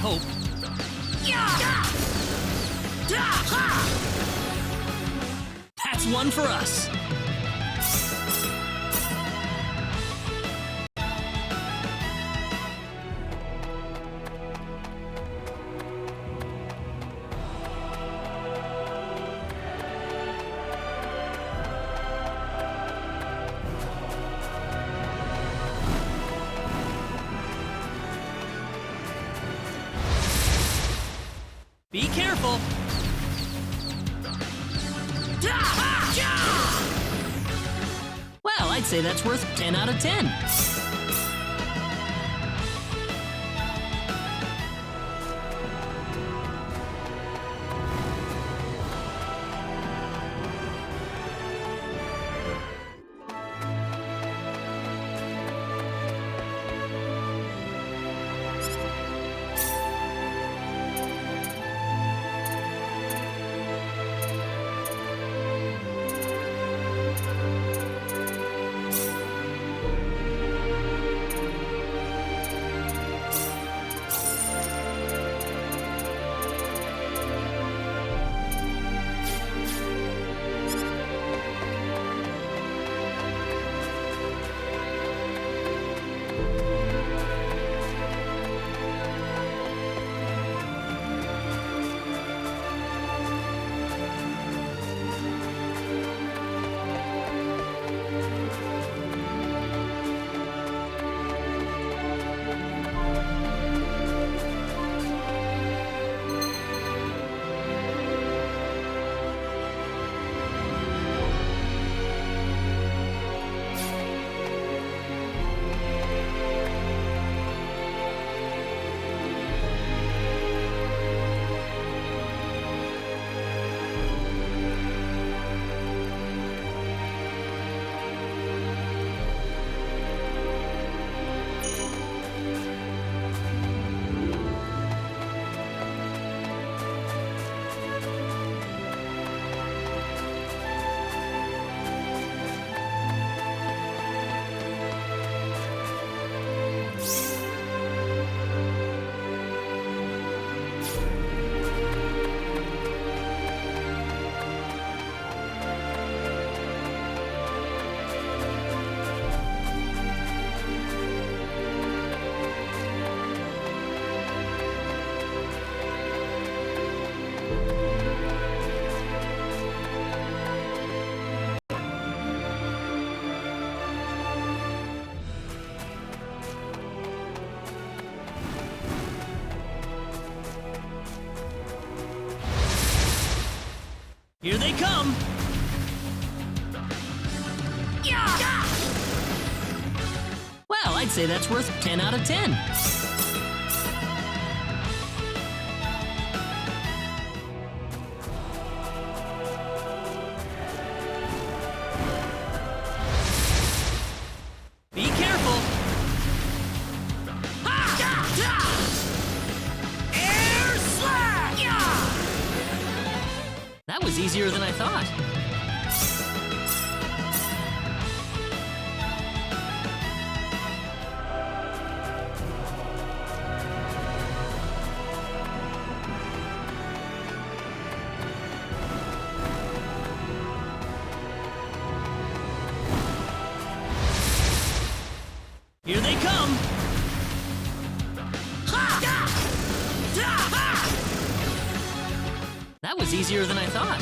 hope. That's one for us. Be careful! Well, I'd say that's worth 10 out of 10. Here they come! Well, I'd say that's worth 10 out of 10. Be careful! Air slap! That was easier than I thought. Here they come! That was easier than I thought.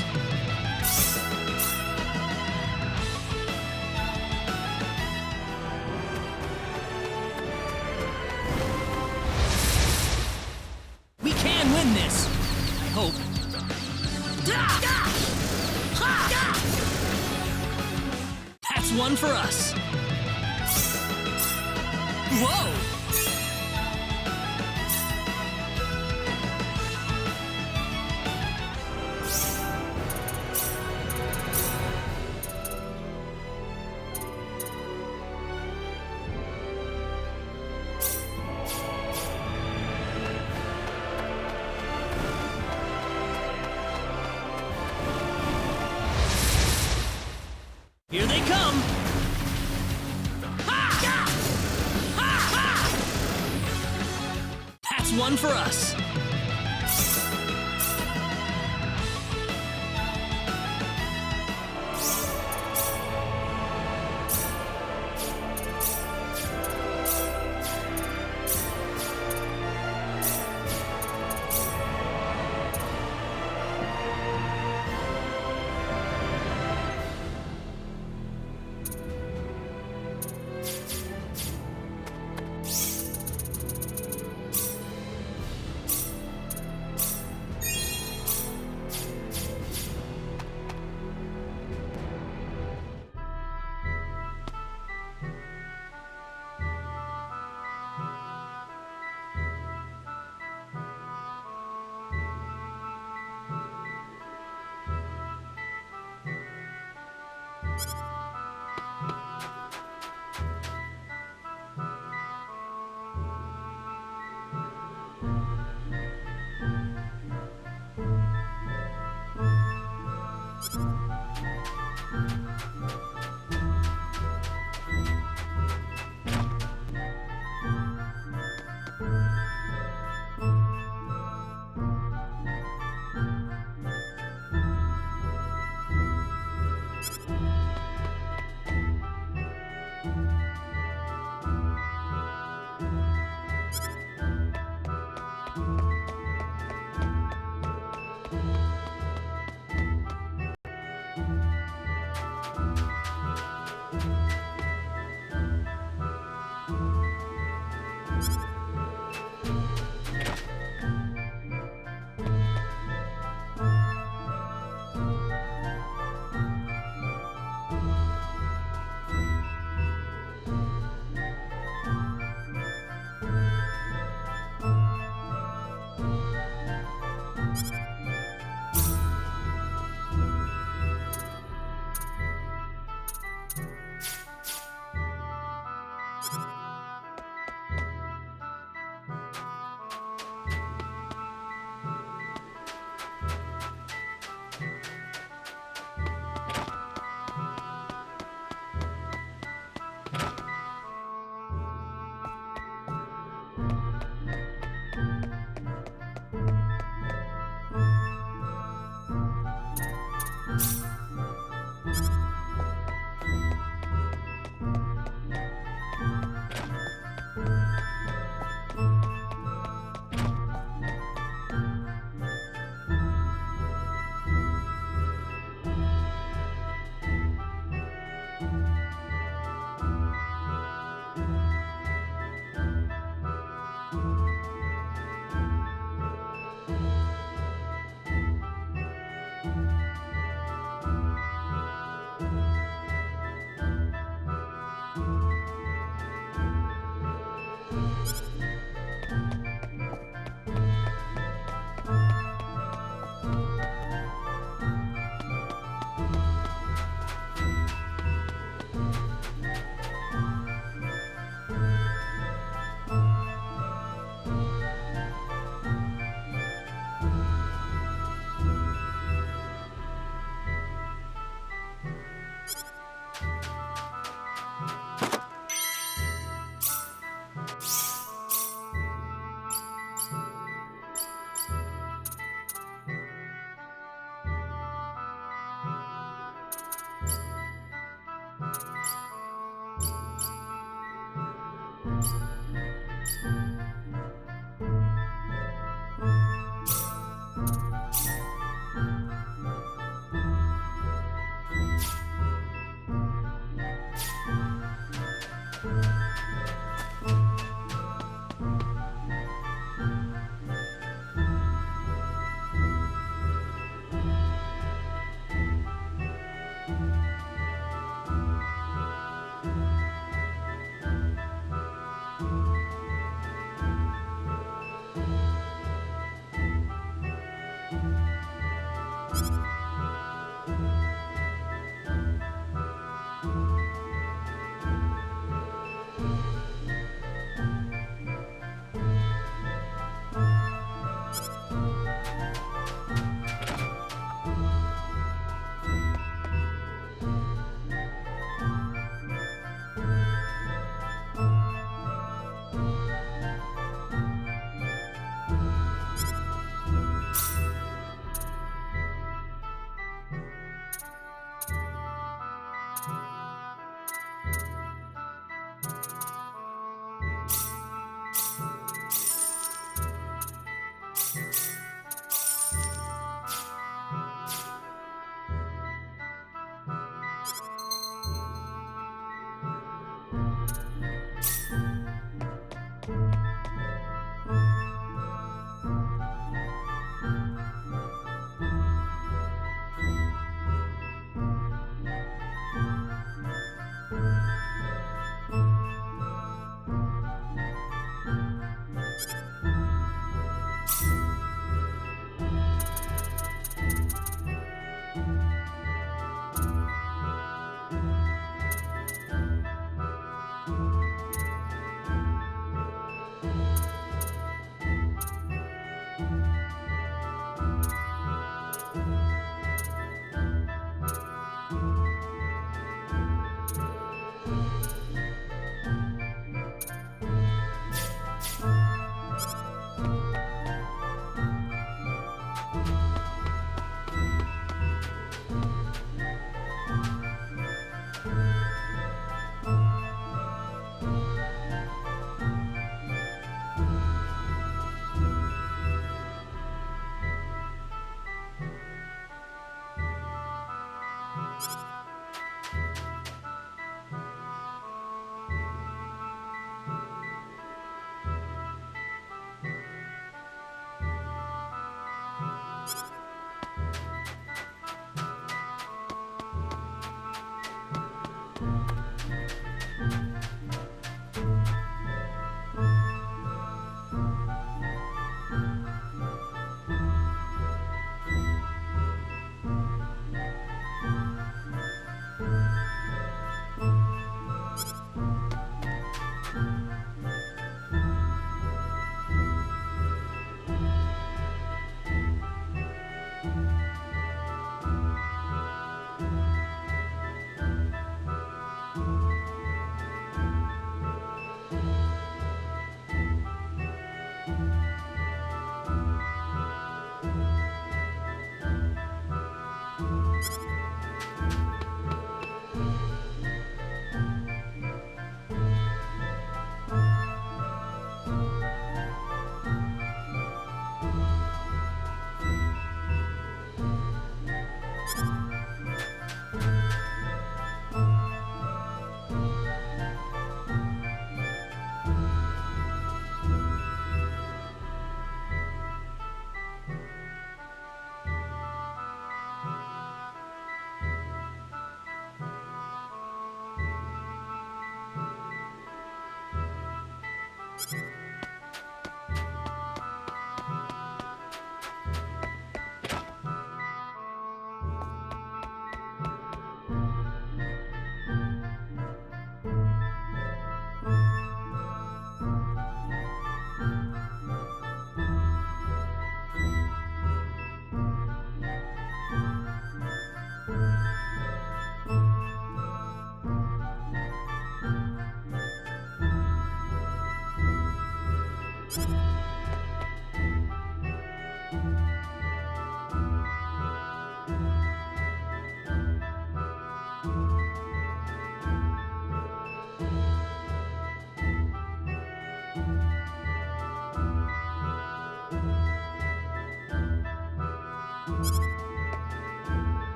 We can win this! I hope. That's one for us. Whoa! Here they come! one for us.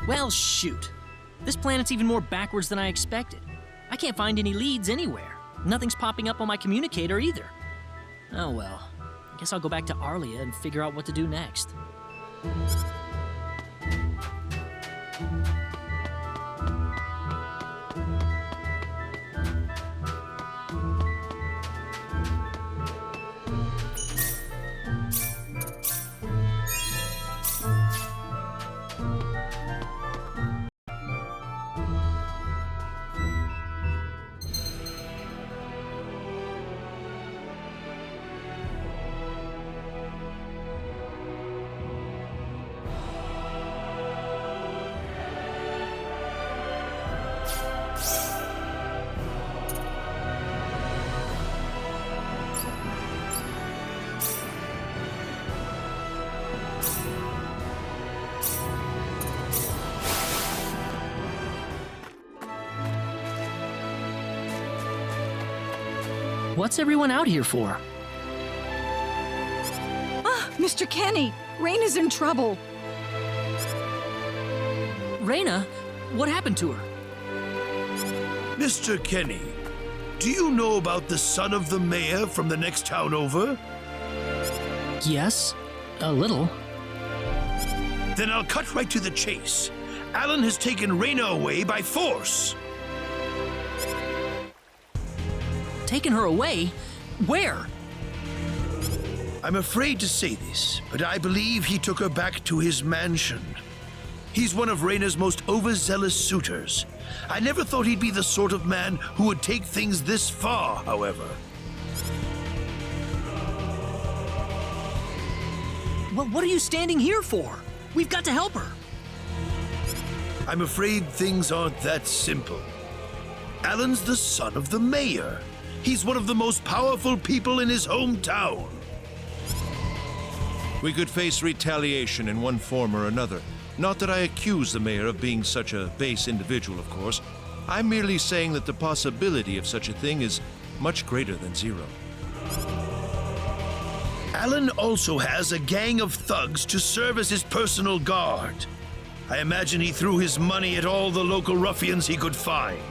Well, shoot. This planet's even more backwards than I expected. I can't find any leads anywhere. Nothing's popping up on my communicator either. Oh well. I guess I'll go back to Arlia and figure out what to do next. What's everyone out here for? Ah, Mr. Kenny, Rena's in trouble. Rena? What happened to her? Mr. Kenny, do you know about the son of the mayor from the next town over? Yes, a little. Then I'll cut right to the chase. Alan has taken Rena away by force. Taken her away? Where? I'm afraid to say this, but I believe he took her back to his mansion. He's one of Rena's most overzealous suitors. I never thought he'd be the sort of man who would take things this far, however. Well, what are you standing here for? We've got to help her. I'm afraid things aren't that simple. Alan's the son of the mayor. He's one of the most powerful people in his hometown. We could face retaliation in one form or another. Not that I accuse the mayor of being such a base individual, of course. I'm merely saying that the possibility of such a thing is much greater than zero. Alan also has a gang of thugs to serve as his personal guard. I imagine he threw his money at all the local ruffians he could find.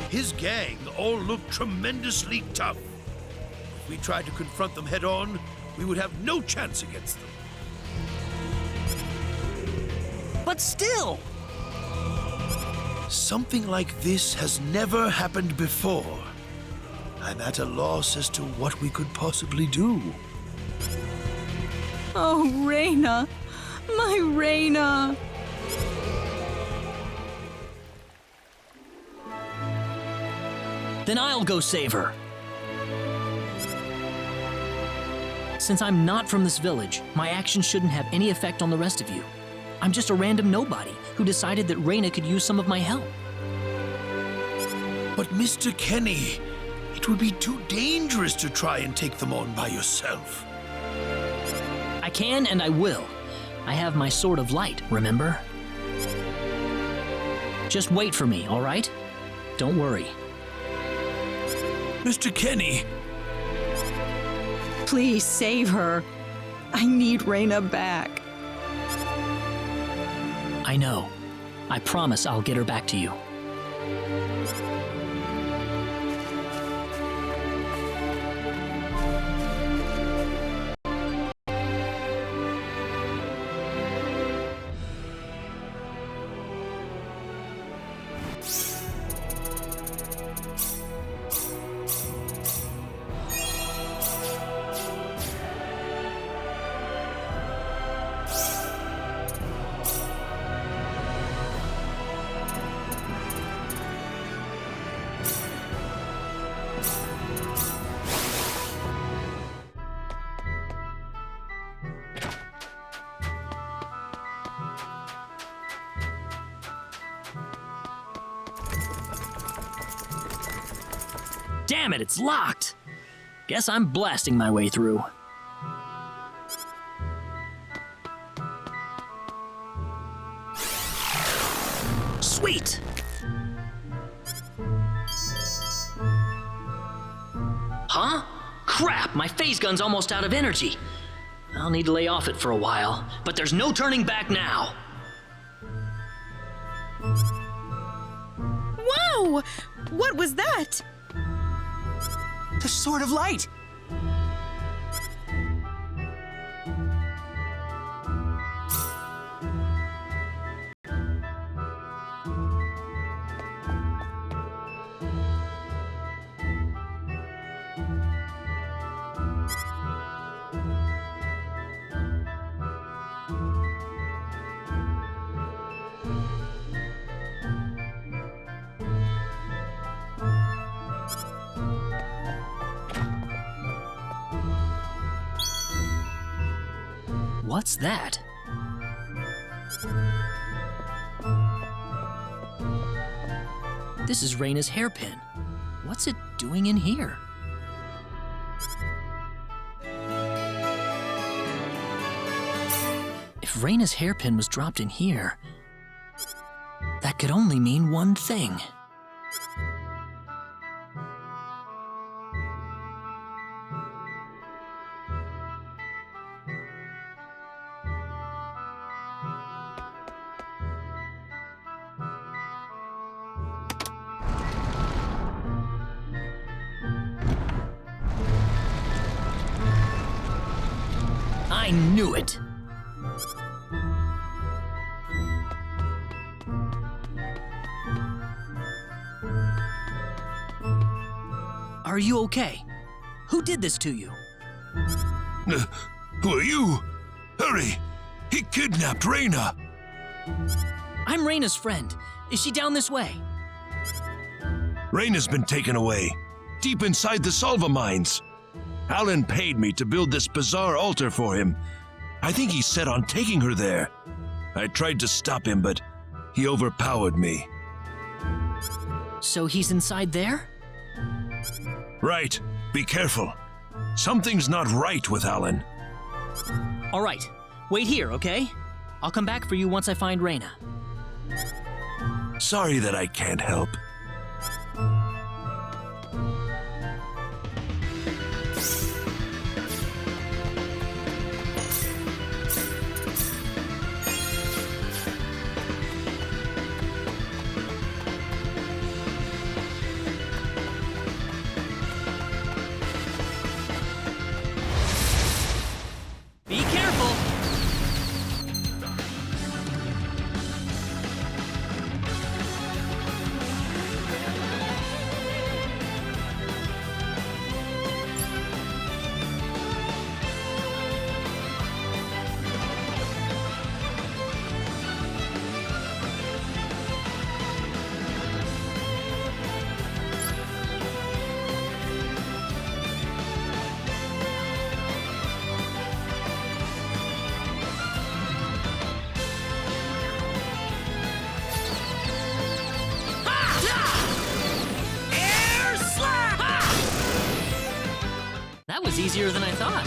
His gang all look tremendously tough. If we tried to confront them head-on, we would have no chance against them. But still! Something like this has never happened before. I'm at a loss as to what we could possibly do. Oh, Rena. My Rena. Then I'll go save her. Since I'm not from this village, my actions shouldn't have any effect on the rest of you. I'm just a random nobody who decided that Rena could use some of my help. But Mr. Kenny, it would be too dangerous to try and take them on by yourself. I can and I will. I have my sword of light, remember? Just wait for me, all right? Don't worry. Mr. Kenny! Please save her. I need Rena back. I know. I promise I'll get her back to you. Damn it, it's locked! Guess I'm blasting my way through. Sweet! Huh? Crap, my phase gun's almost out of energy. I'll need to lay off it for a while, but there's no turning back now. Whoa! What was that? The Sword of Light! What's that? This is Rena's hairpin. What's it doing in here? If Rena's hairpin was dropped in here, that could only mean one thing. I knew it! Are you okay? Who did this to you? Who are you? Hurry! He kidnapped Rena! I'm Rena's friend. Is she down this way? Rena's been taken away, deep inside the Salva mines. Alan paid me to build this bizarre altar for him. I think he's set on taking her there. I tried to stop him, but he overpowered me. So he's inside there? Right. Be careful. Something's not right with Alan. All right. Wait here, okay? I'll come back for you once I find Rena. Sorry that I can't help. Be careful! That was easier than I thought.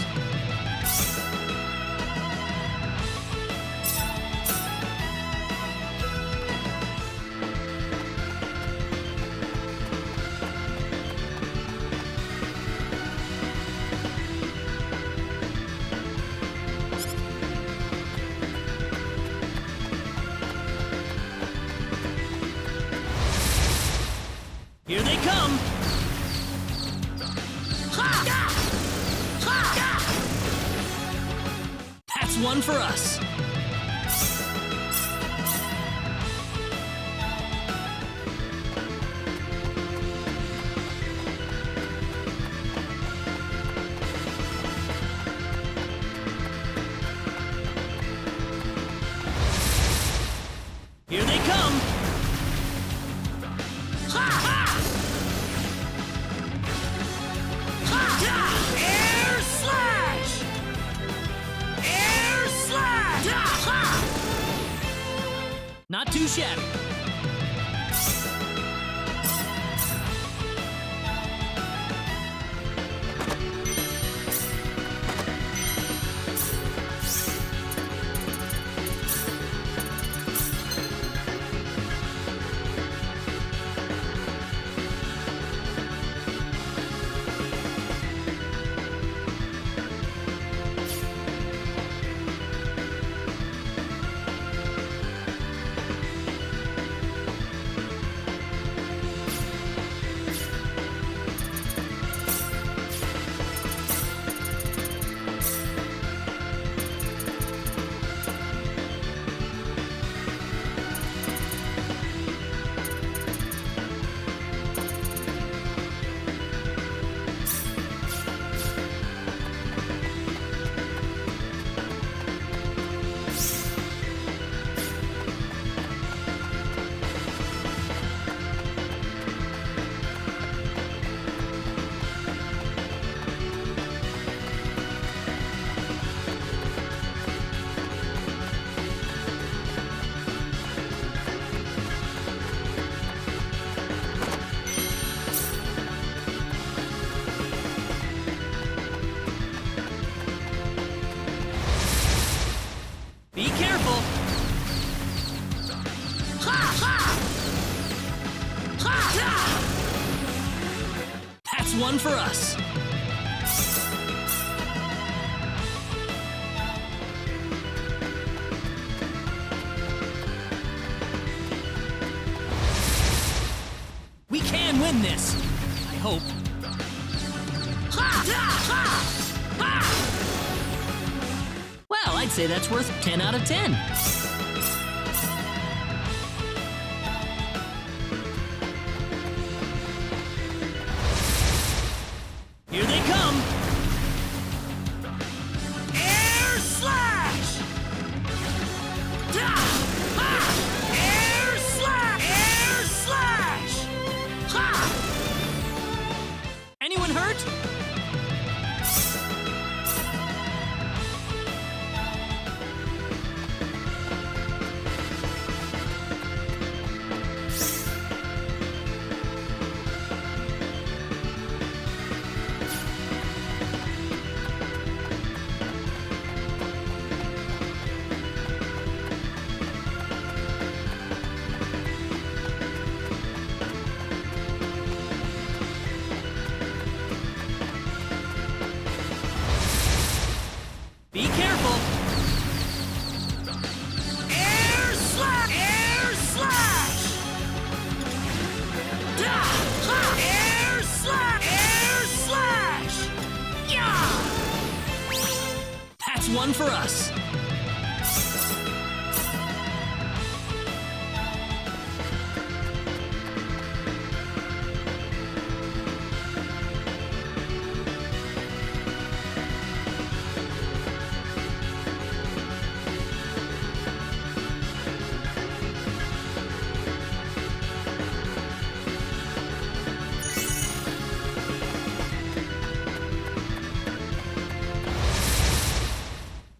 Here they come! That's one for us! Here they come! Air slash! Air slash! Not too shabby. Be careful! That's one for us! We can win this! I hope. I'd say that's worth 10 out of 10. Here they come! Air slash! Air slash! Air slash! Ha! Anyone hurt? Be careful! Air slash! Air slash! Air slash! Air slash! Yeah! That's one for us.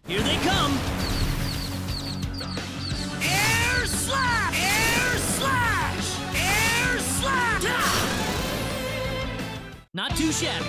Here they come! Air slash! Air slash! Air slash! Not too shabby.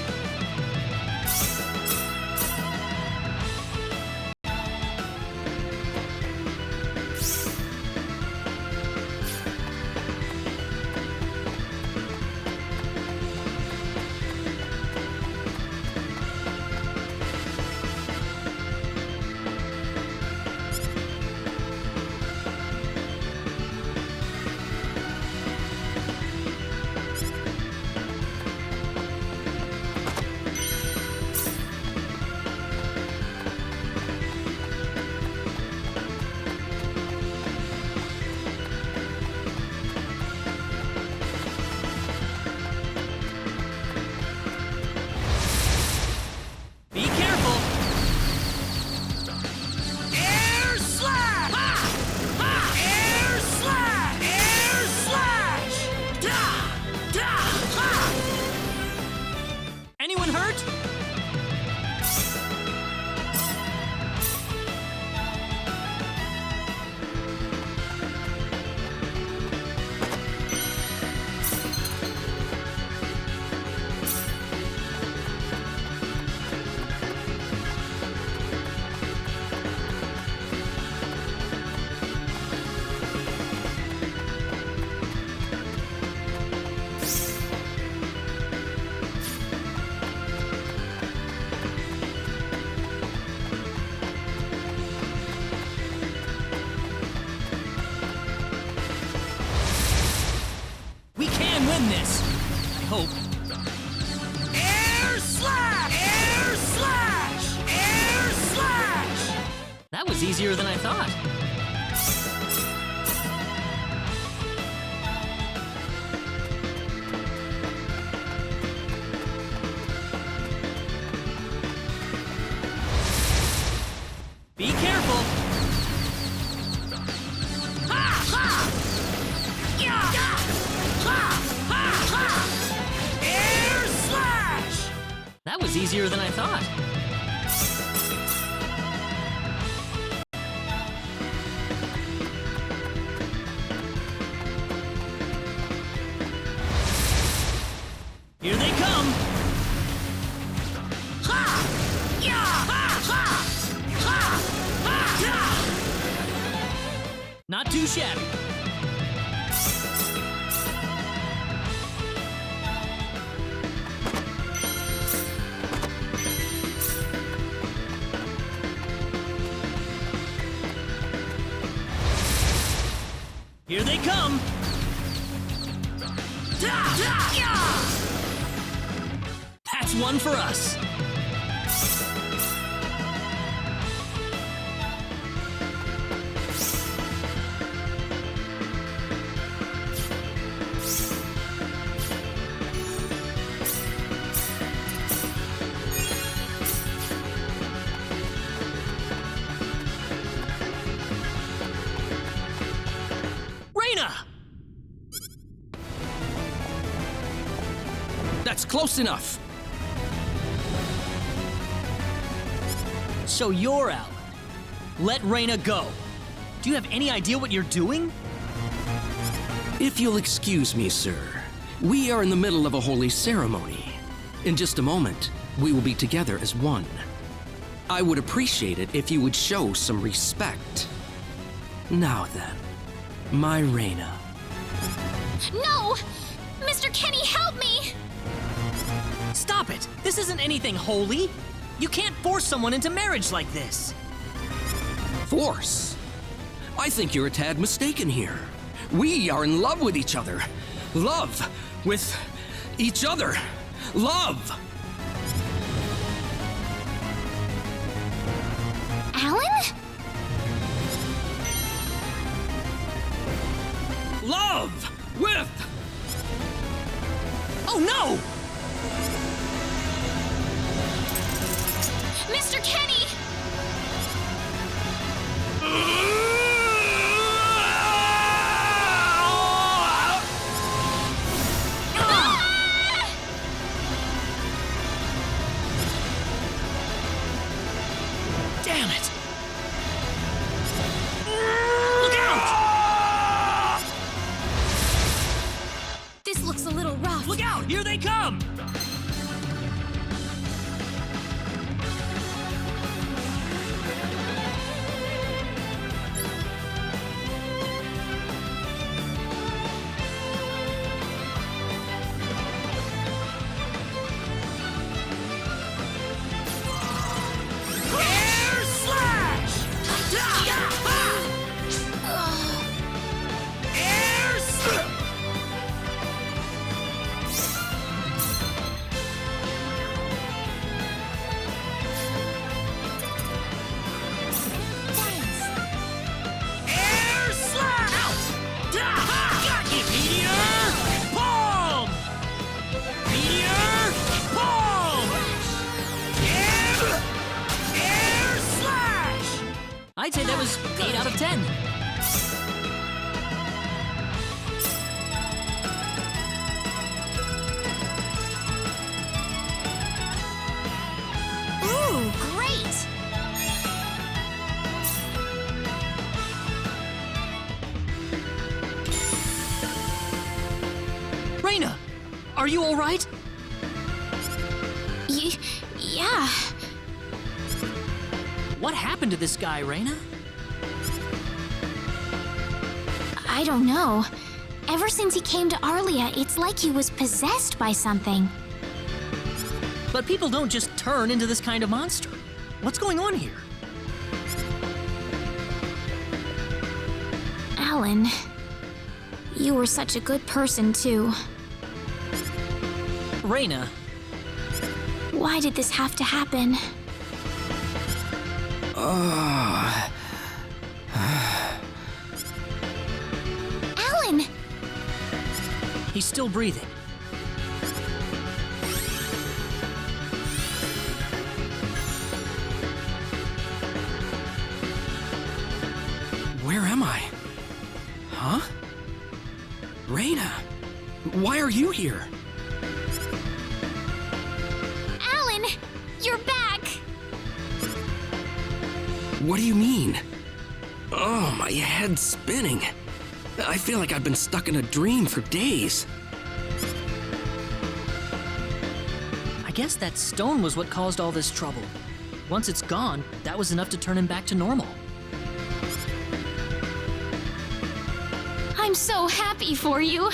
Be careful! Air slash! Air slash! Air slash! Anyone hurt? We can win this! I hope. Air slash! Air slash! Air slash! That was easier than I thought. Be careful! Air slash! That was easier than I thought. Here they come! Not too shabby. Here they come! That's one for us. That's close enough. So you're Alan. Let Rena go. Do you have any idea what you're doing? If you'll excuse me, sir, we are in the middle of a holy ceremony. In just a moment, we will be together as one. I would appreciate it if you would show some respect. Now then, my Rena. No! Mr. Kenny, help me! Stop it! This isn't anything holy. You can't force someone into marriage like this. Force? I think you're a tad mistaken here. We are in love with each other. Love with each other. Love! Alan? Love with... Oh no! Mr. Kenny! Damn it! Look out! This looks a little rough. Look out! Here they come! Air slash! Air slash! Air slash! Got you! Meteor! Palm! Meteor! Palm! Air slash! I'd say that was 8 out of 10. Ooh, great! Rena! Are you alright? Yeah. What happened to this guy, Rena? I don't know. Ever since he came to Arlia, it's like he was possessed by something. But people don't just turn into this kind of monster. What's going on here? Alan, you were such a good person, too. Rena, Why did this have to happen? Alan! he's still breathing. Where am I? Huh? Rena, why are you here? Alan! You're back! What do you mean? Oh, my head's spinning. I feel like I've been stuck in a dream for days. I guess that stone was what caused all this trouble. Once it's gone, that was enough to turn him back to normal. I'm so happy for you.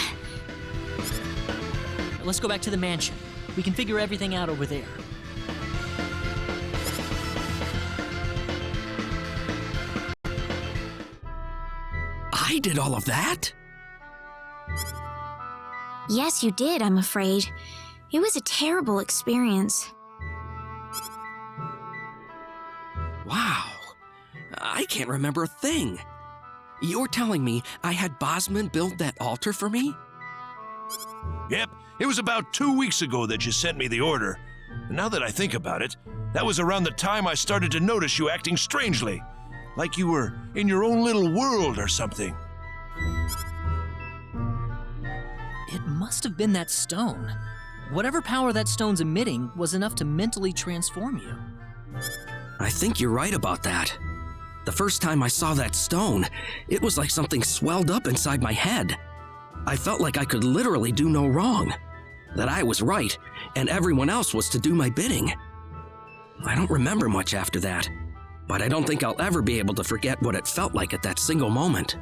Let's go back to the mansion. We can figure everything out over there. I did all of that? Yes, you did, I'm afraid. It was a terrible experience. Wow. I can't remember a thing. You're telling me I had Bosman build that altar for me? Yep, it was about 2 weeks ago that you sent me the order. And now that I think about it, that was around the time I started to notice you acting strangely. Like you were in your own little world or something. It must have been that stone. Whatever power that stone's emitting was enough to mentally transform you. I think you're right about that. The first time I saw that stone, it was like something swelled up inside my head. I felt like I could literally do no wrong, that I was right, and everyone else was to do my bidding. I don't remember much after that, but I don't think I'll ever be able to forget what it felt like at that single moment.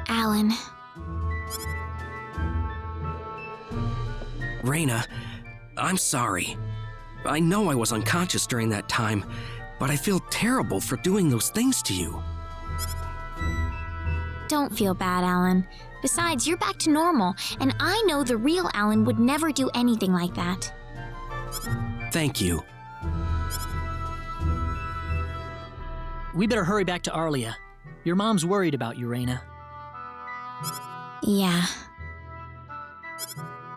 Alan. Rena, I'm sorry. I know I was unconscious during that time, but I feel terrible for doing those things to you. Don't feel bad, Alan. Besides, you're back to normal, and I know the real Alan would never do anything like that. Thank you. We better hurry back to Arlia. Your mom's worried about you, Rena. Yeah.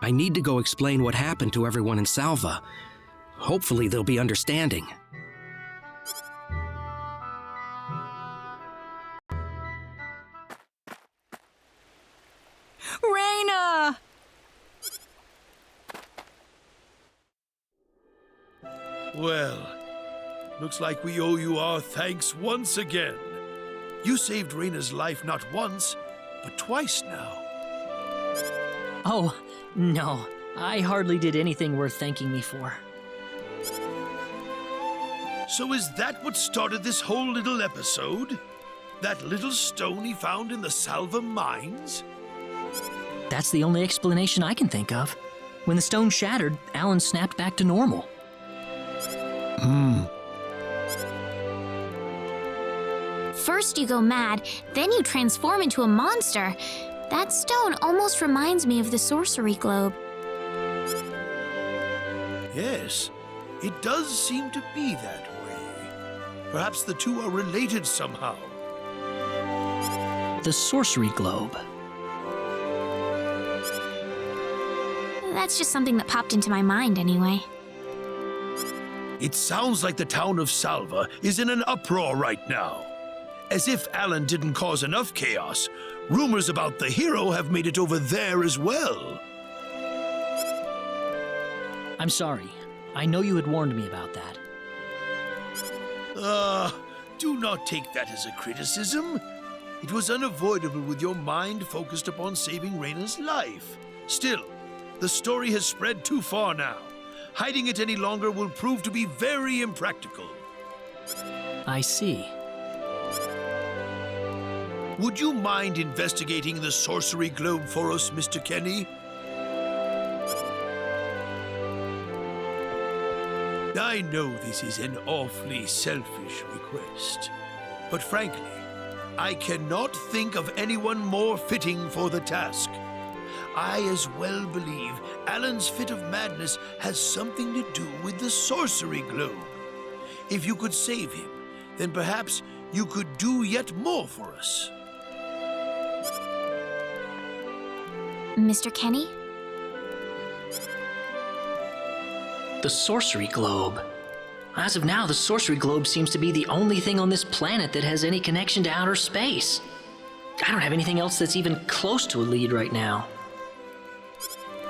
I need to go explain what happened to everyone in Salva. Hopefully they'll be understanding. Rena! Well, looks like we owe you our thanks once again. You saved Rena's life not once, but twice now. Oh, no. I hardly did anything worth thanking me for. So is that what started this whole little episode? That little stone he found in the Salva mines? That's the only explanation I can think of. When the stone shattered, Alan snapped back to normal. First you go mad, then you transform into a monster. That stone almost reminds me of the sorcery globe. Yes, it does seem to be that way. Perhaps the two are related somehow. The sorcery globe. That's just something that popped into my mind anyway. It sounds like the town of Salva is in an uproar right now. As if Alan didn't cause enough chaos, rumors about the hero have made it over there as well. I'm sorry. I know you had warned me about that. Do not take that as a criticism. It was unavoidable with your mind focused upon saving Rena's life. Still, the story has spread too far now. Hiding it any longer will prove to be very impractical. I see. Would you mind investigating the sorcery globe for us, Mr. Kenny? I know this is an awfully selfish request, but frankly, I cannot think of anyone more fitting for the task. I as well believe Alan's fit of madness has something to do with the sorcery globe. If you could save him, then perhaps you could do yet more for us. Mr. Kenny? The sorcery globe. As of now, the sorcery globe seems to be the only thing on this planet that has any connection to outer space. I don't have anything else that's even close to a lead right now.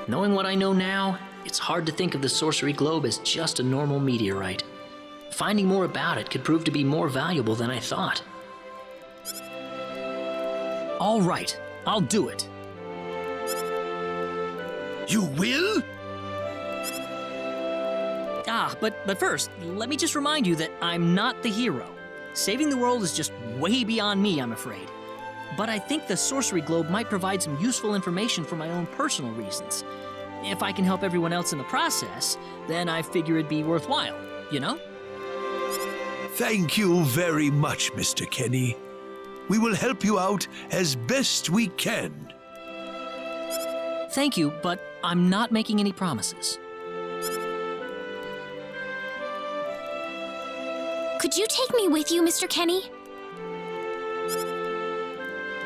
Knowing what I know now, it's hard to think of the sorcery globe as just a normal meteorite. Finding more about it could prove to be more valuable than I thought. All right, I'll do it. You will? But first, let me just remind you that I'm not the hero. Saving the world is just way beyond me, I'm afraid. But I think the sorcery globe might provide some useful information for my own personal reasons. If I can help everyone else in the process, then I figure it'd be worthwhile, you know? Thank you very much, Mr. Kenny. We will help you out as best we can. Thank you, but I'm not making any promises. Could you take me with you, Mr. Kenny?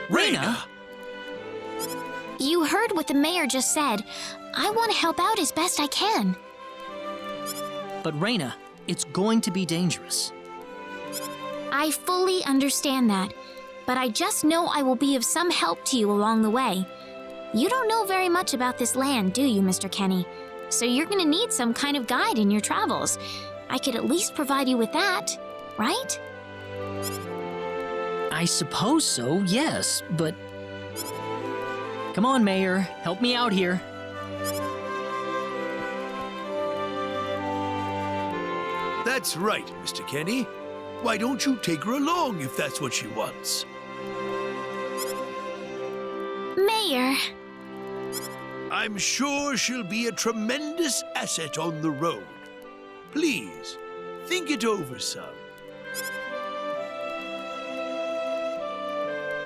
Rena! You heard what the mayor just said. I want to help out as best I can. But Rena, it's going to be dangerous. I fully understand that, but I just know I will be of some help to you along the way. You don't know very much about this land, do you, Mr. Kenny? So you're gonna need some kind of guide in your travels. I could at least provide you with that, right? I suppose so, yes, but... Come on, Mayor, help me out here. That's right, Mr. Kenny. Why don't you take her along if that's what she wants? Mayor. I'm sure she'll be a tremendous asset on the road. Please, think it over some.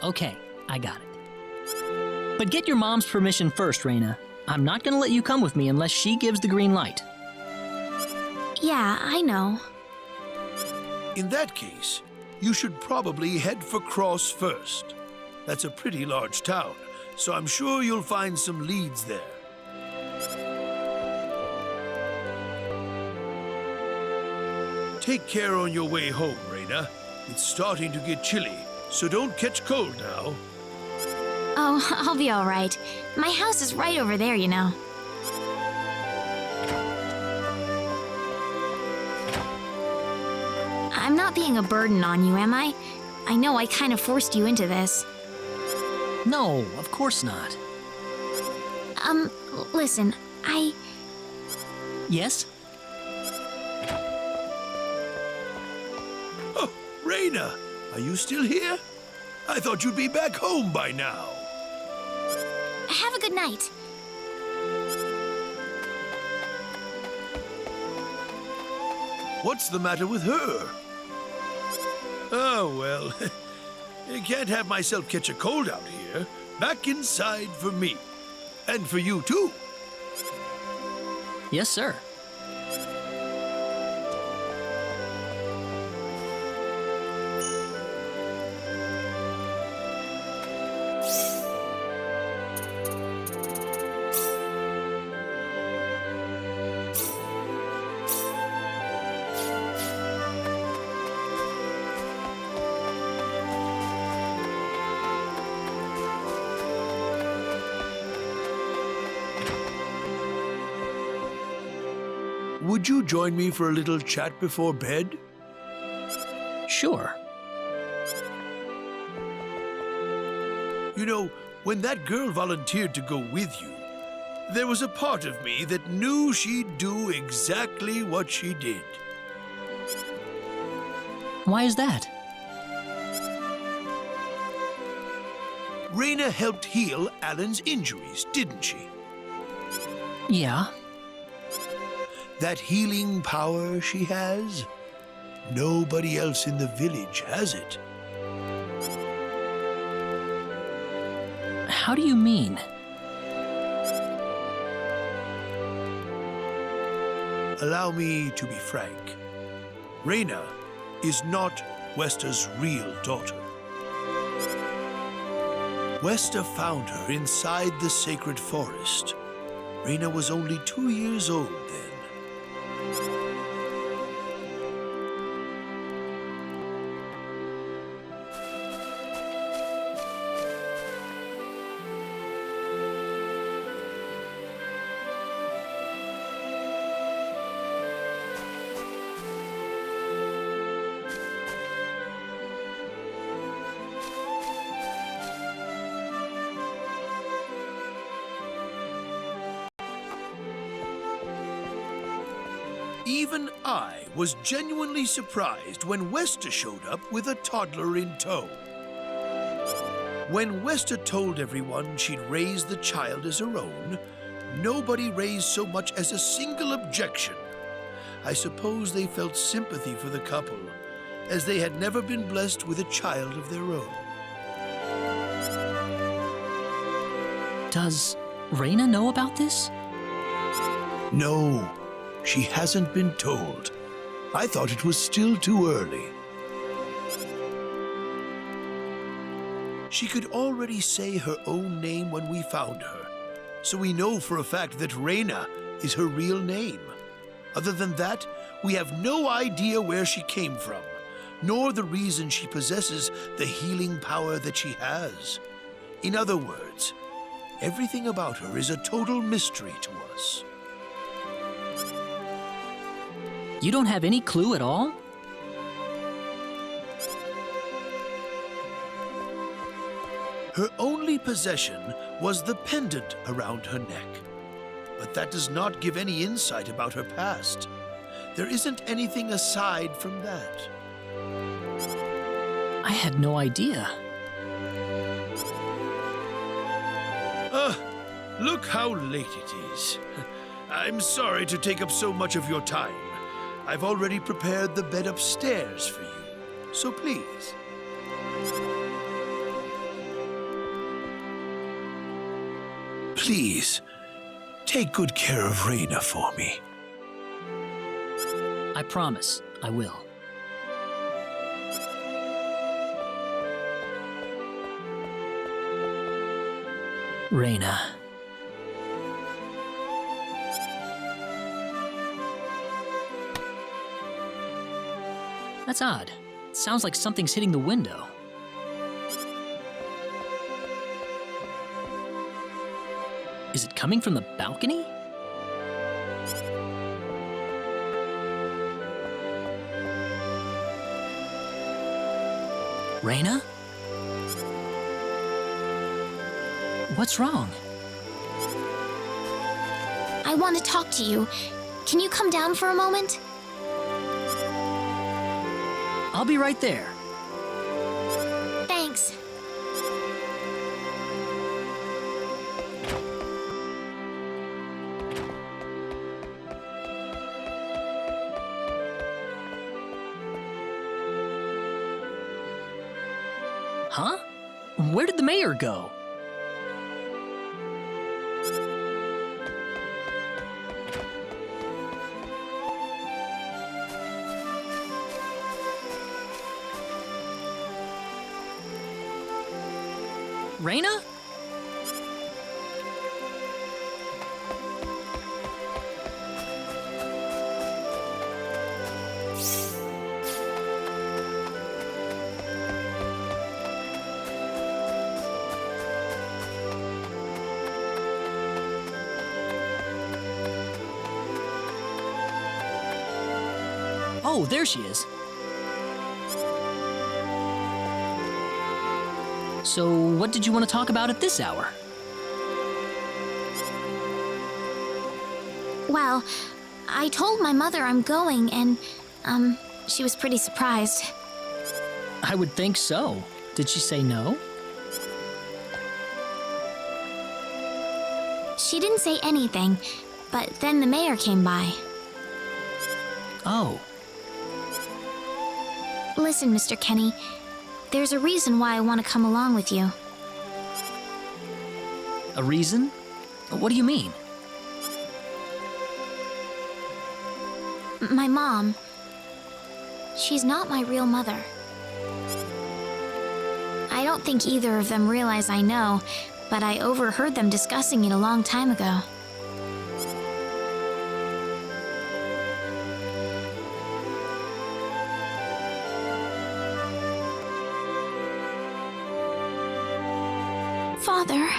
Okay, I got it. But get your mom's permission first, Rena. I'm not gonna let you come with me unless she gives the green light. Yeah, I know. In that case, you should probably head for Cross first. That's a pretty large town, so I'm sure you'll find some leads there. Take care on your way home, Rena. It's starting to get chilly, so don't catch cold now. Oh, I'll be all right. My house is right over there, you know. I'm not being a burden on you, am I? I know I kind of forced you into this. No, of course not. Listen, Yes? Oh, Rena, are you still here? I thought you'd be back home by now. Have a good night. What's the matter with her? Oh, well, I can't have myself catch a cold out here. Back inside for me. And for you, too. Yes, sir. Would you join me for a little chat before bed? Sure. You know, when that girl volunteered to go with you, there was a part of me that knew she'd do exactly what she did. Why is that? Rena helped heal Alan's injuries, didn't she? Yeah. That healing power she has, nobody else in the village has it. How do you mean? Allow me to be frank. Rena is not Wester's real daughter. Wester found her inside the sacred forest. Rena was only 2 years old then. Even I was genuinely surprised when Wester showed up with a toddler in tow. When Wester told everyone she'd raised the child as her own, nobody raised so much as a single objection. I suppose they felt sympathy for the couple, as they had never been blessed with a child of their own. Does Rena know about this? No. She hasn't been told. I thought it was still too early. She could already say her own name when we found her, so we know for a fact that Rena is her real name. Other than that, we have no idea where she came from, nor the reason she possesses the healing power that she has. In other words, Everything about her is a total mystery to us. You don't have any clue at all? Her only possession was the pendant around her neck. But that does not give any insight about her past. There isn't anything aside from that. I had no idea. Look how late it is. I'm sorry to take up so much of your time. I've already prepared the bed upstairs for you, so please. Please, take good care of Rena for me. I promise, I will. Rena. That's odd. It sounds like something's hitting the window. Is it coming from the balcony? Rena? What's wrong? I want to talk to you. Can you come down for a moment? I'll be right there. Thanks. Huh? Where did the mayor go? Rena? Oh, there she is. So, what did you want to talk about at this hour? Well, I told my mother I'm going, and, she was pretty surprised. I would think so. Did she say no? She didn't say anything, but then the mayor came by. Oh, Listen, Mr. Kenny, there's a reason why I want to come along with you. a reason? What do you mean? My mom, she's not my real mother. I don't think either of them realize I know, but I overheard them discussing it a long time ago. Father,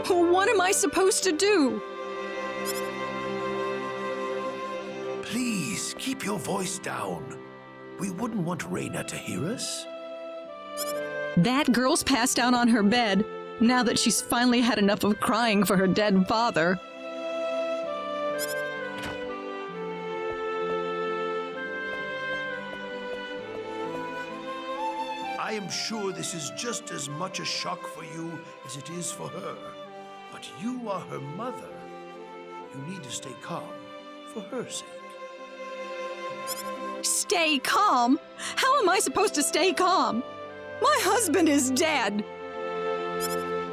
What am I supposed to do? Please, keep your voice down. We wouldn't want Rena to hear us. That girl's passed out on her bed now that she's finally had enough of crying for her dead father. I am sure this is just as much a shock for you as it is for her. But you are her mother. You need to stay calm for her sake. Stay calm? How am I supposed to stay calm? My husband is dead.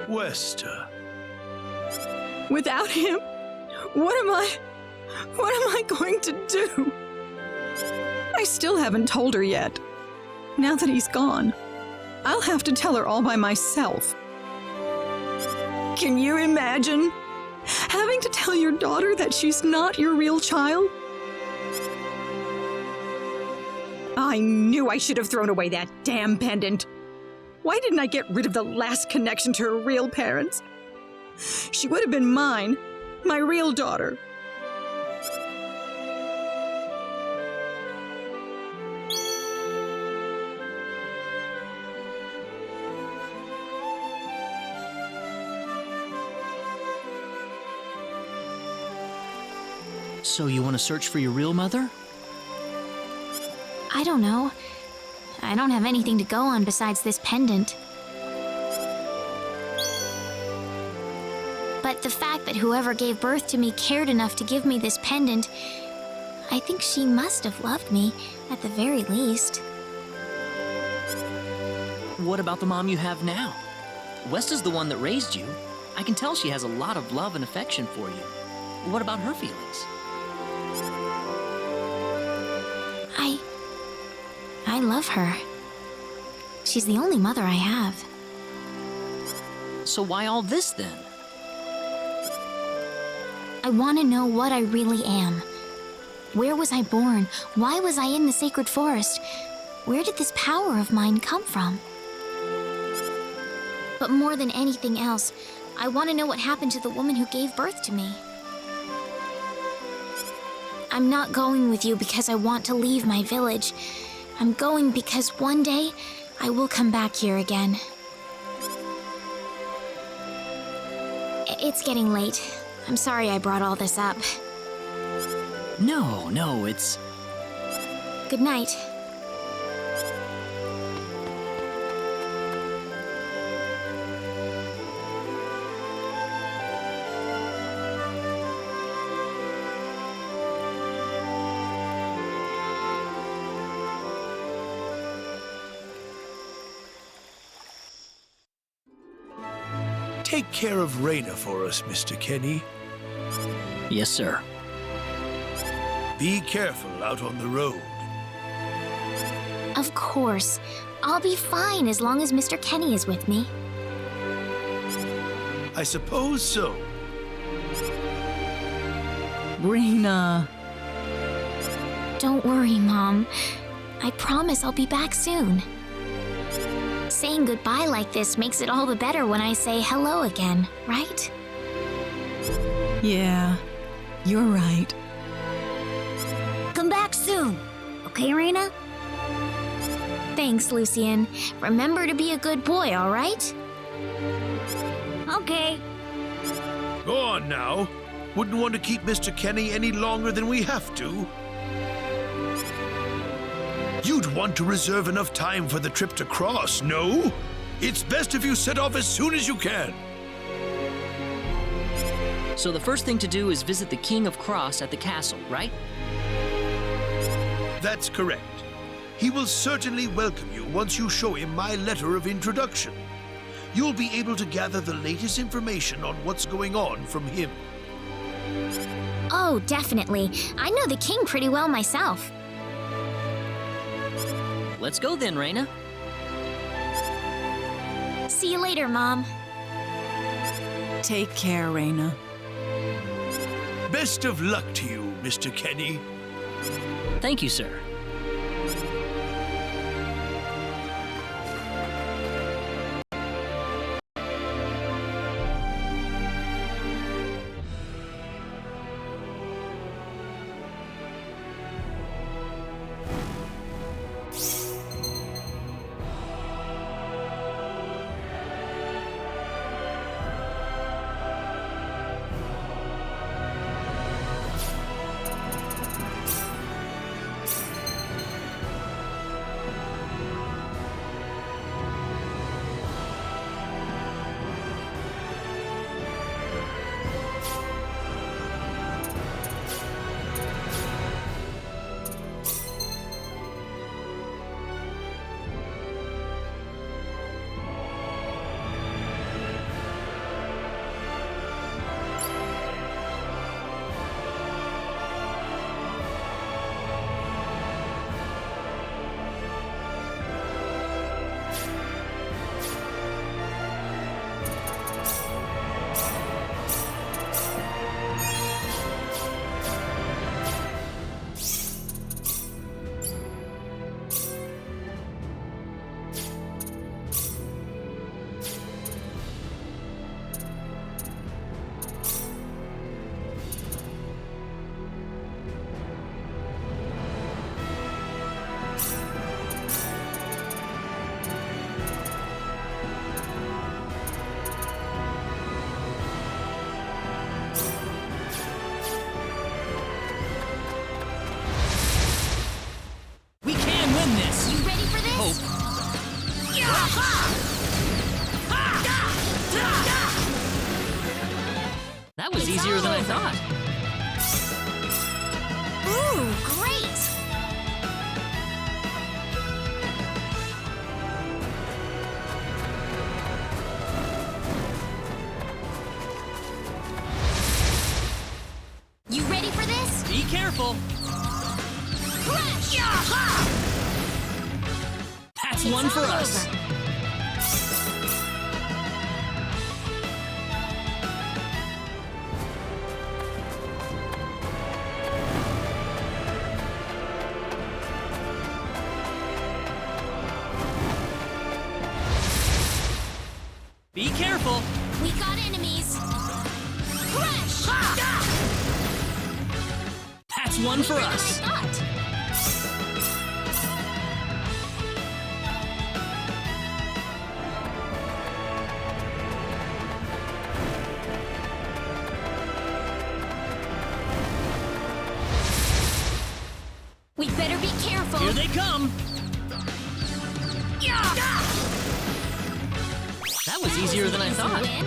Wester, Without him, what am I going to do? I still haven't told her yet. Now that he's gone, I'll have to tell her all by myself. Can you imagine having to tell your daughter that she's not your real child? I knew I should have thrown away that damn pendant. Why didn't I get rid of the last connection to her real parents? She would have been mine, my real daughter. So you want to search for your real mother? I don't know. I don't have anything to go on besides this pendant. But the fact that whoever gave birth to me cared enough to give me this pendant, I think she must have loved me, at the very least. What about the mom you have now? West is the one that raised you. I can tell she has a lot of love and affection for you. What about her feelings? I love her. She's the only mother I have. So why all this then? I want to know what I really am. Where was I born? Why was I in the sacred forest? Where did this power of mine come from? But more than anything else, I want to know what happened to the woman who gave birth to me. I'm not going with you because I want to leave my village. I'm going because one day I will come back here again. It's getting late. I'm sorry I brought all this up. No, it's... Good night. Take care of Rena for us, Mr. Kenny. Yes, sir. Be careful out on the road. Of course. I'll be fine as long as Mr. Kenny is with me. I suppose so. Rena. Don't worry, Mom. I promise I'll be back soon. Saying goodbye like this makes it all the better when I say hello again, right? Yeah, you're right. Come back soon. Okay, Rena? Thanks, Lucien. Remember to be a good boy, all right? Okay. Go on now. Wouldn't want to keep Mr. Kenny any longer than we have to. You'd want to reserve enough time for the trip to Cross, no? It's best if you set off as soon as you can. So the first thing to do is visit the King of Cross at the castle, right? That's correct. He will certainly welcome you once you show him my letter of introduction. You'll be able to gather the latest information on what's going on from him. Oh, definitely. I know the king pretty well myself. Let's go then, Rena. See you later, Mom. Take care, Rena. Best of luck to you, Mr. Kenny. Thank you, sir. That was easier than I thought. Ooh, great! You ready for this? Be careful. Crash! That's one for us. Be careful. We got enemies. Crash! That's one for Better than us. I thought. We better be careful. Here they come. That was easier than I thought. Win.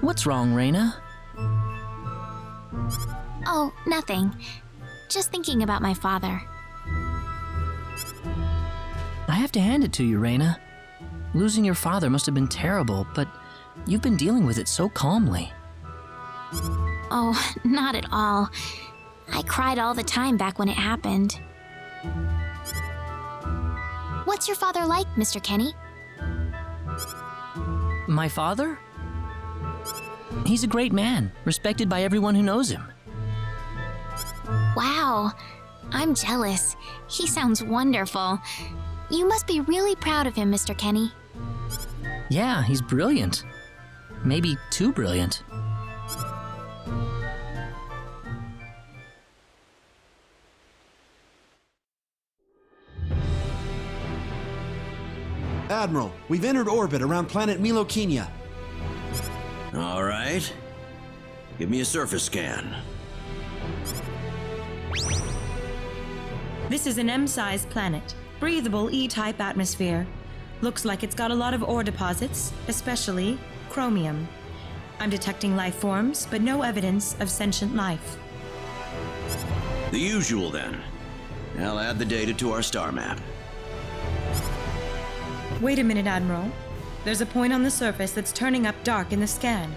What's wrong, Rena? Oh, nothing. Just thinking about my father. I have to hand it to you, Rena. Losing your father must have been terrible, but you've been dealing with it so calmly. Oh, not at all. I cried all the time back when it happened. What's your father like, Mr. Kenny? My father? He's a great man, respected by everyone who knows him. Wow, I'm jealous. He sounds wonderful. You must be really proud of him, Mr. Kenny. Yeah, he's brilliant. Maybe too brilliant. Admiral, we've entered orbit around planet Milokenia. All right. Give me a surface scan. This is an M-sized planet. Breathable E-type atmosphere. Looks like it's got a lot of ore deposits, especially chromium. I'm detecting life forms, but no evidence of sentient life. The usual, then. I'll add the data to our star map. Wait a minute, Admiral. There's a point on the surface that's turning up dark in the scan.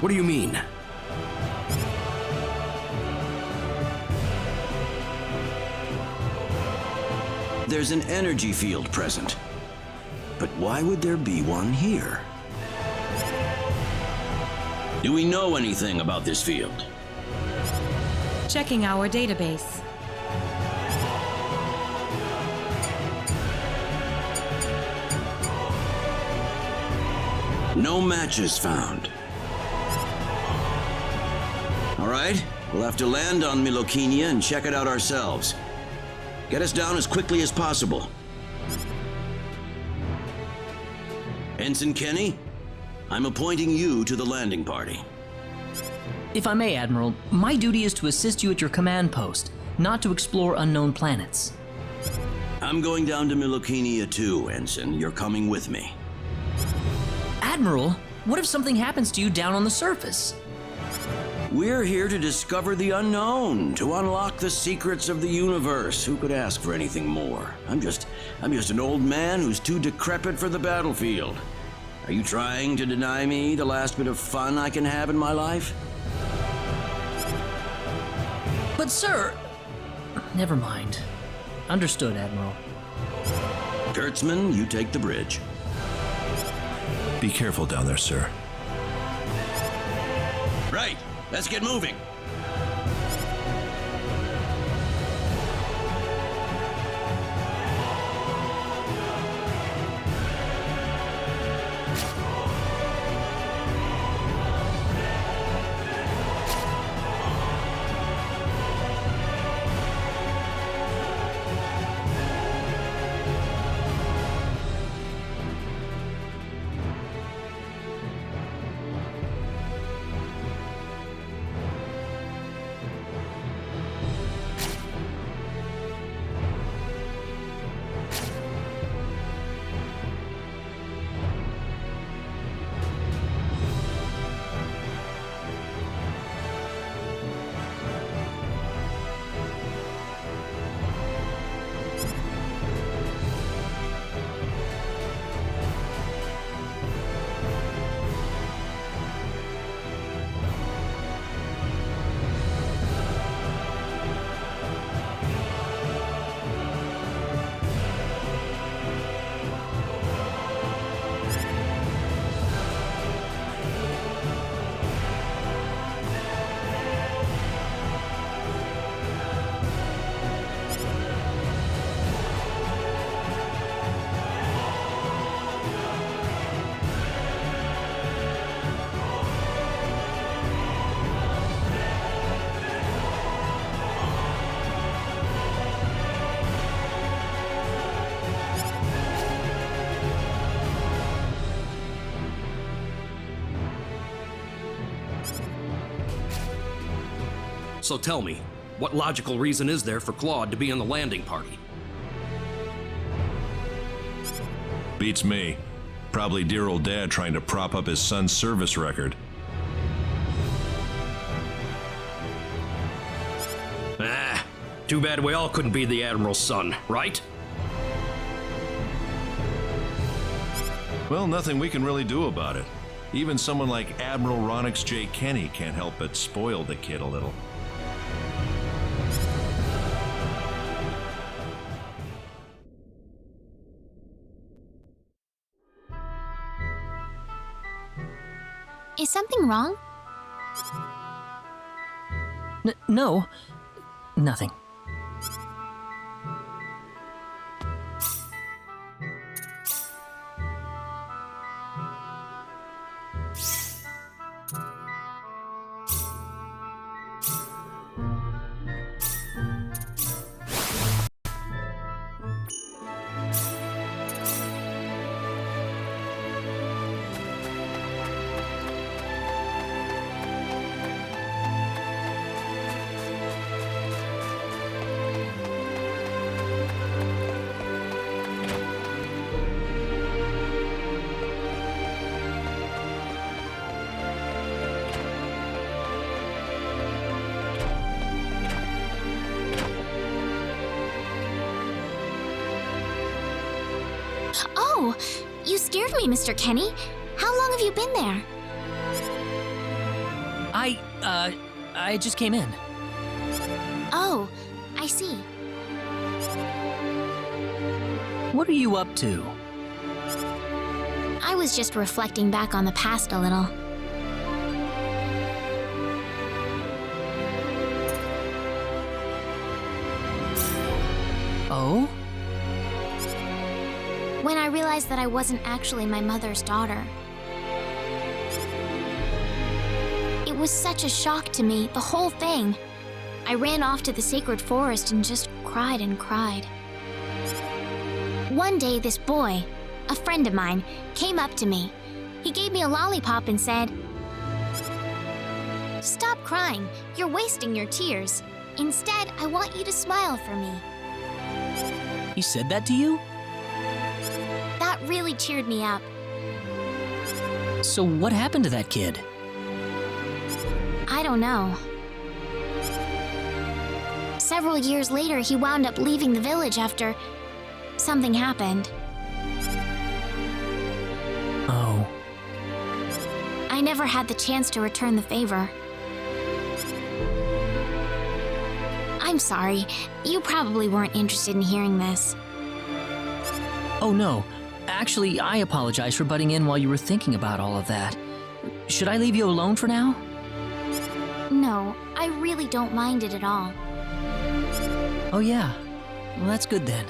What do you mean? There's an energy field present. But why would there be one here? Do we know anything about this field? Checking our database. No matches found. All right, we'll have to land on Milokenia and check it out ourselves. Get us down as quickly as possible. Ensign Kenny, I'm appointing you to the landing party. If I may, Admiral, my duty is to assist you at your command post, not to explore unknown planets. I'm going down to Milokenia too, Ensign. You're coming with me. Admiral, what if something happens to you down on the surface? We're here to discover the unknown, to unlock the secrets of the universe. Who could ask for anything more? I'm just an old man who's too decrepit for the battlefield. Are you trying to deny me the last bit of fun I can have in my life? But sir... Never mind. Understood, Admiral. Kurtzman, you take the bridge. Be careful down there, sir. Right, let's get moving. So tell me, what logical reason is there for Claude to be in the landing party? Beats me. Probably dear old dad trying to prop up his son's service record. Ah, too bad we all couldn't be the Admiral's son, right? Well, nothing we can really do about it. Even someone like Admiral Ronix J. Kenny can't help but spoil the kid a little. Is something wrong? No. Nothing. Oh, you scared me, Mr. Kenny. How long have you been there? I just came in. Oh, I see. What are you up to? I was just reflecting back on the past a little. Oh? When I realized that I wasn't actually my mother's daughter. It was such a shock to me, the whole thing. I ran off to the sacred forest and just cried and cried. One day, this boy, a friend of mine, came up to me. He gave me a lollipop and said, "Stop crying, you're wasting your tears. Instead, I want you to smile for me." He said that to you? That really cheered me up. So what happened to that kid? I don't know. Several years later, he wound up leaving the village after something happened. Oh. I never had the chance to return the favor. I'm sorry. You probably weren't interested in hearing this. Oh no. Actually, I apologize for butting in while you were thinking about all of that. Should I leave you alone for now? No, I really don't mind it at all. Oh yeah. Well, that's good then.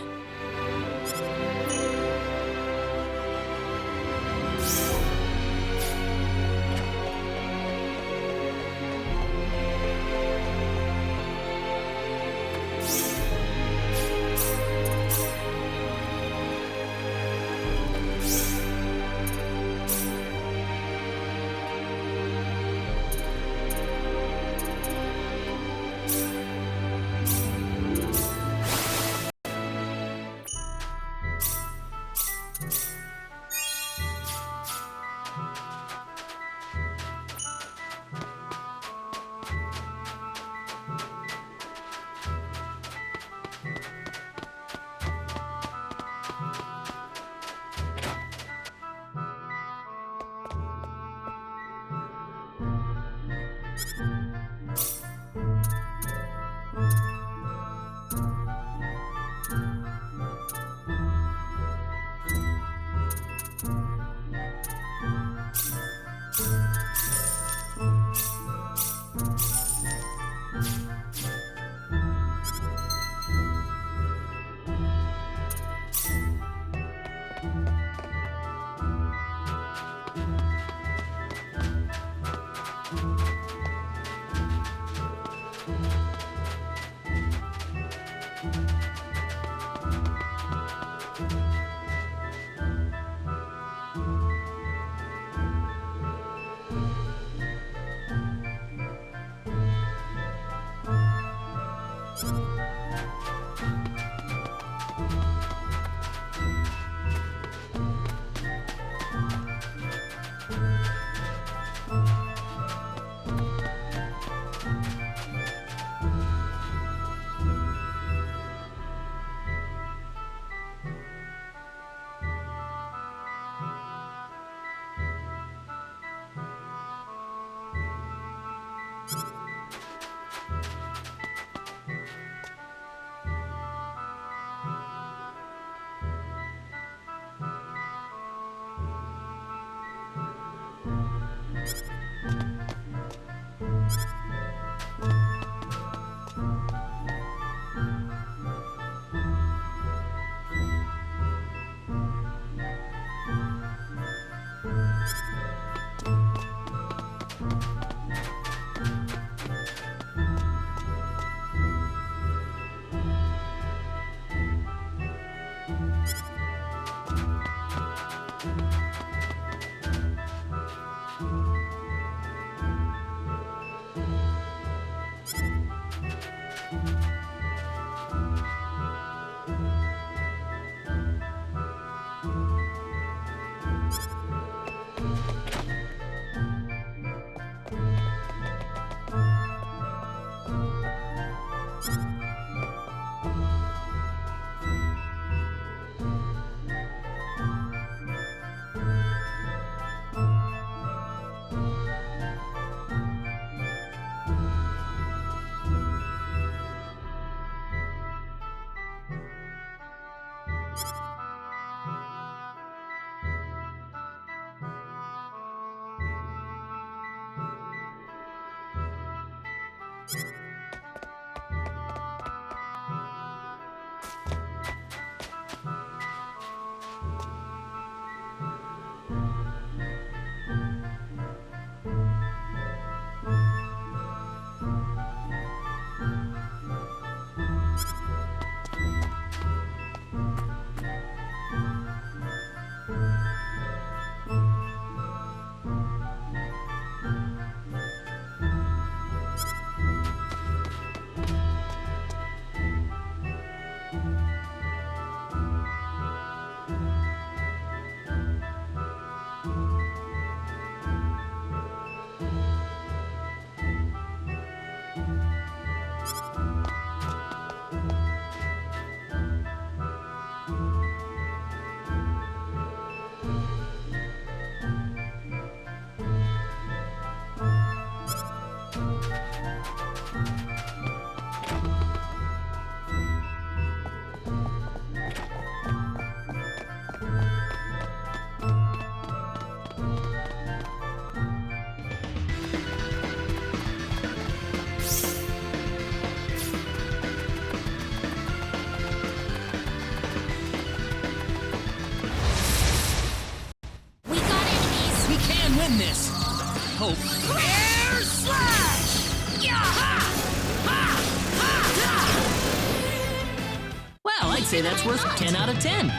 I'd say that's worth 10 out of 10.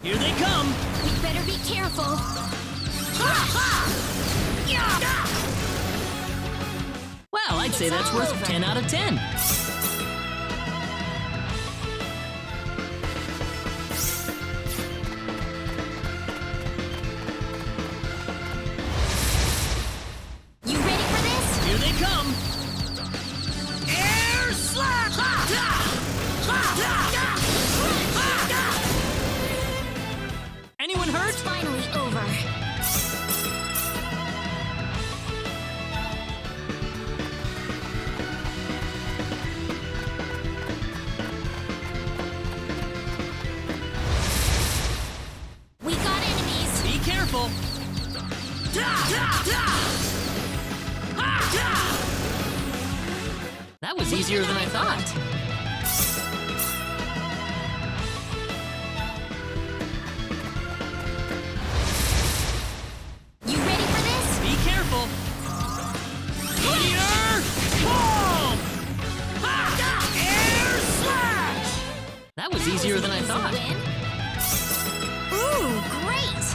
Here they come! We better be careful. Well, I'd say that's worth 10 out of 10. You ready for this? Here they come! Air slash! Anyone hurt? It's finally over. We got enemies. Be careful! That was easier than I thought. You ready for this? Be careful! Meteor! Bomb! Air slash! That was easier than I thought. Win? Ooh, great!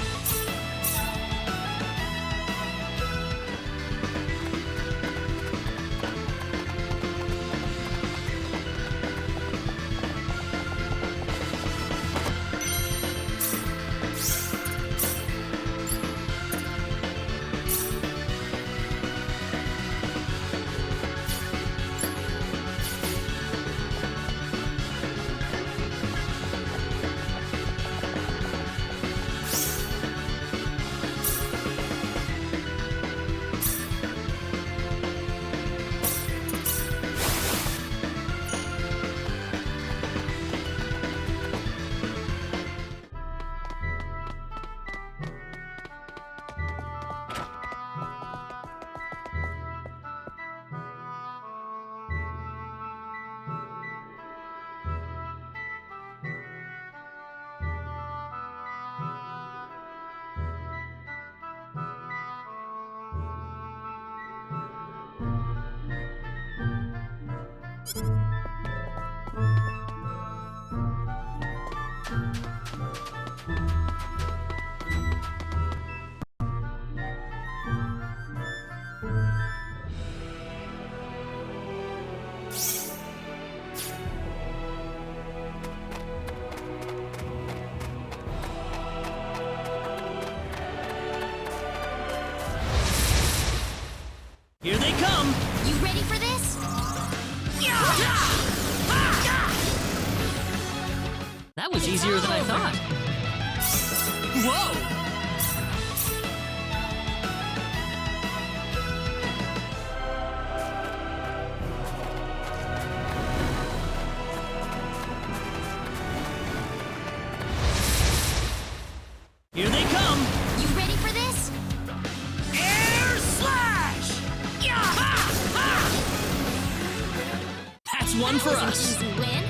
Here they come! You ready for this? That was easier than I thought. Whoa! Here they come! You ready for this? Air slash! That's one for That was us. an easy win.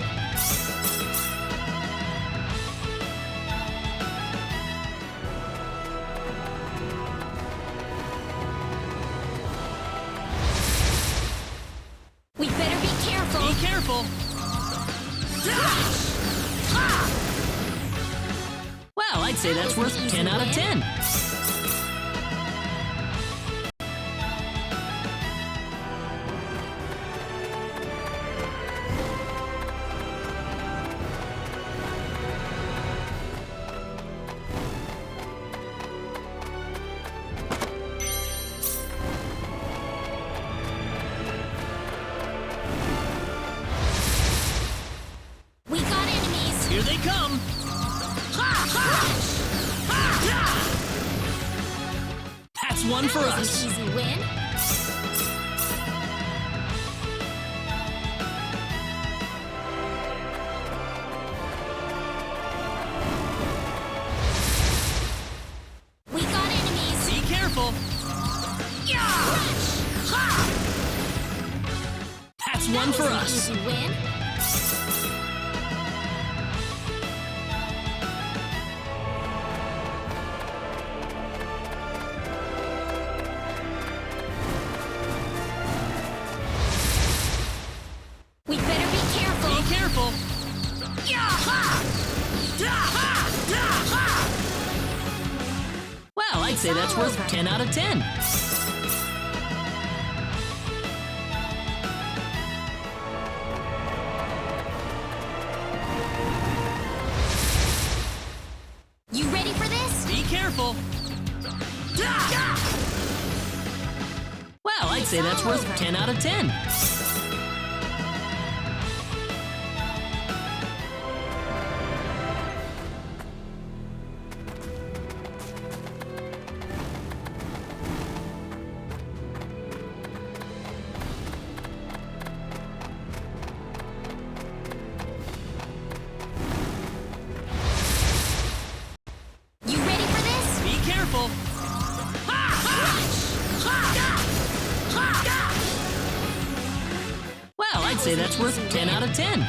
We better be careful. Be careful! Well, I'd say that's worth 10 out of 10. We got enemies. Here they come! That's one for That was us. an easy win. We got enemies. Be careful! That's one for That was us. an easy win. I'd say that's worth 10 out of 10. You ready for this? Be careful. Well, I'd say that's worth 10 out of 10. You ready for this? Be careful. Well, I'd say that's worth 10 out of 10.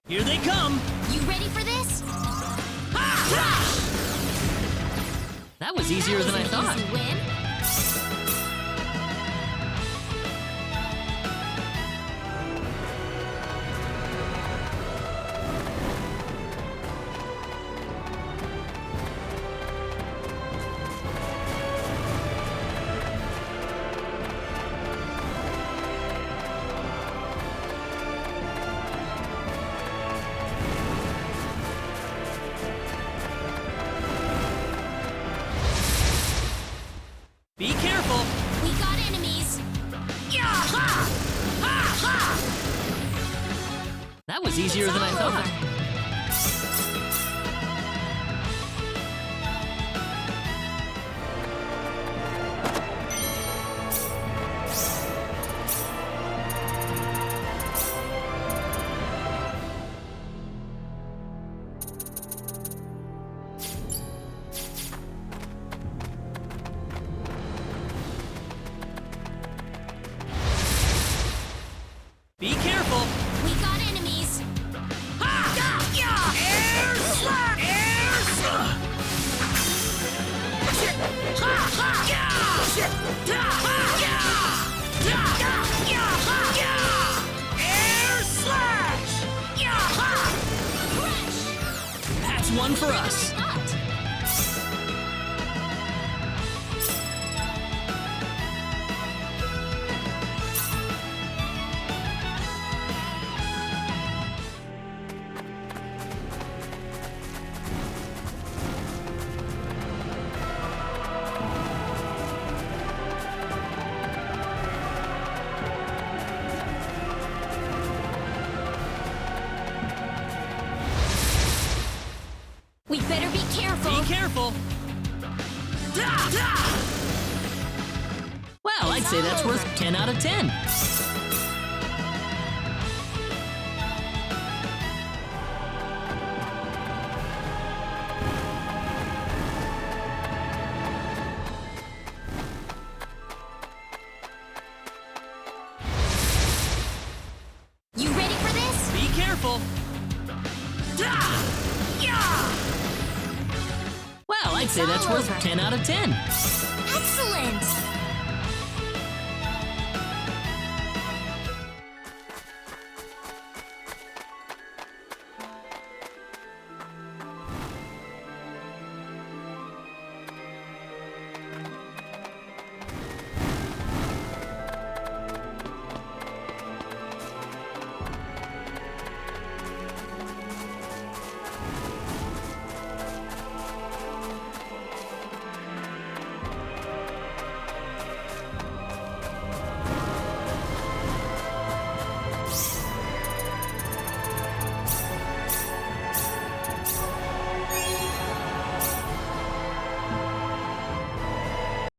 Here they come. You ready for this? That was easier than I thought. Easy win. Be careful. We got enemies. That was easier than I thought. Be careful. We got enemies. Air slash! Air slash! Air slash! That's one for us. We better be careful. Be careful. Well, I'd say that's worth 10 out of 10. You ready for this? Be careful. Well, I'd say that's worth 10 out of 10. Excellent.